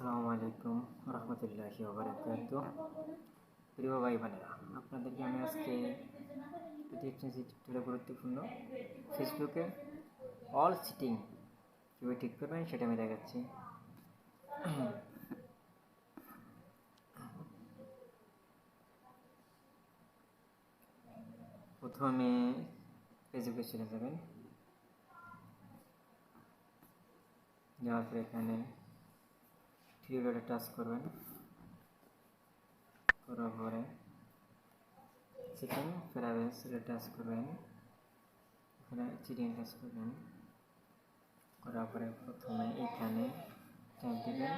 আসসালামু আলাইকুম রহমতুল্লাহি ওয়া বারাকাতুহু। প্রিয় ভাই বোনেরা, আপনাদেরকে আমি আজকে গুরুত্বপূর্ণ ফেসবুকে অল সিটিং কীভাবে ঠিক করবেন সেটা আমি দেখাচ্ছি। প্রথমে ফেসবুকে চলে যাবেন, যাওয়ার পর এখানে থ্রি ডটে টাচ করবেন, করার পরে সেটিং প্রাইভেসিতে টাচ করবেন, এখানে চিটিং টাচ করবেন, করার পরে প্রথমে এখানে ট্যাপ দিবেন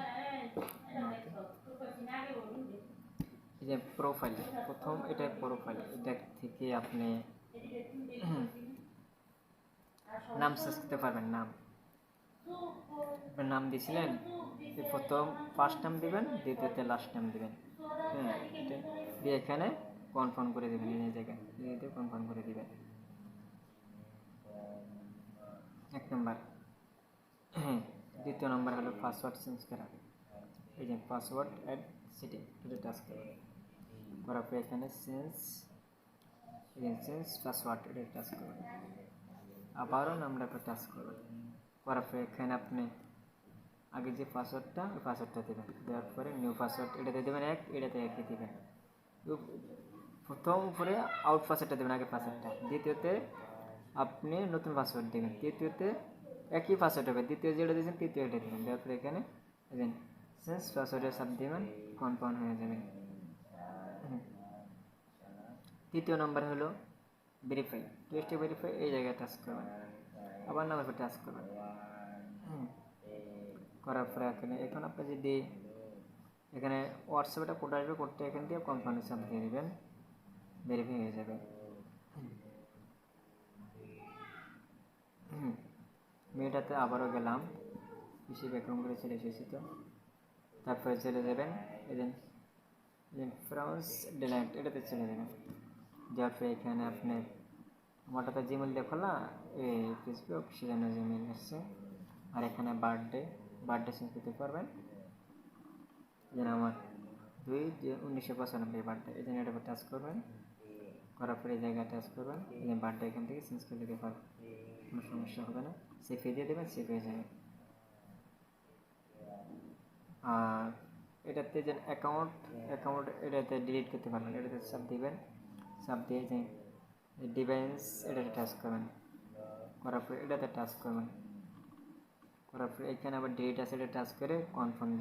এই যে প্রোফাইল, প্রথম এটা প্রোফাইল, এটা থেকে আপনি নাম সার্চ করতে পারবেন। নাম দিয়েছিলেন, প্রথম ফার্স্ট নাম দিবেন, দ্বিতীয়তে লাস্ট নাম দিবেন। হ্যাঁ, এটা দিয়ে এখানে কনফার্ম করে দেবেন, এই জায়গায় দিয়ে কনফার্ম করে দিবেন। এক নম্বর। দ্বিতীয় নম্বর হলো পাসওয়ার্ড চেঞ্জ করা। এই যে পাসওয়ার্ড অ্যাড সেটিং, এটা টাচ করবেন, করার পর এখানে চেঞ্জ পাসওয়ার্ড, এটা টাচ করবেন, আবারও নাম্বারটা টাচ করবেন, করার পর এখানে আপনি আগে যে পাসওয়ার্ডটা, ওই পাসওয়ার্ডটা দেবেন, দেওয়ার পরে নিউ পাসওয়ার্ড এটাতে দেবেন এক, এটাতে একই দেবেন। প্রথম উপরে আউট পাসওয়ার্ডটা দেবেন, আগে পাসওয়ার্ডটা, দ্বিতীয়তে আপনি নতুন পাসওয়ার্ড দেবেন, তৃতীয়তে একই পাসওয়ার্ড হবে, দ্বিতীয় যেটা দিয়েছেন তৃতীয় এটা দেবেন, দেওয়ার পরে এখানে চেঞ্জ পাসওয়ার্ডের সাথে দেবেন, কনফার্ম হয়ে যাবে। তৃতীয় নম্বর হলো ভেরিফাই, টেস্টে ভেরিফাই, এই জায়গায় টাচ করবেন, আবার নামের উপর টাচ করবেন, করার পরে এখন আপনি যদি এখানে হোয়াটসঅ্যাপটা কোড আসবে, কোডটা এখান দিয়ে কোম্পানির সাথে দিয়ে দেবেন, ভেরিফাই হয়ে যাবে। মেয়েটাতে আবারও গেলাম, কৃষি ব্যাকরণ করে চলে এসেছি, তো তারপরে চলে যাবেন ফ্রান্স ডিলাইট, এটাতে চলে যাবেন, যাওয়ার পরে এখানে আপনি আমারটা তো জিমেল দিয়ে খোলা এই ফেসবুক, সেজন্য জিমেল আসছে। আর এখানে বার্থডে চেঞ্জ করতে পারবেন, যেন আমার 2/1995 বার্থডে, এই জন্য এটার উপর টাচ করবেন, করার পরে এই জায়গায় টাচ করবেন, এই যে বার্থডে এখান থেকে চেঞ্জ করে দিতে পারবেন, কোনো সমস্যা হবে না, সেভ দিয়ে দেবেন, সেভ হয়ে যাবে। আর এটাতে যে অ্যাকাউন্ট এটাতে ডিলিট করতে পারবেন, এটাতে সাব দিবেন, সাব দিয়ে যে ডিভাইস এটাতে টাচ করবেন, করার পরে এটাতে টাচ করবেন, করার পরে এখানে আবার ডিলিট আছে, এটা টাচ করে কনফার্ম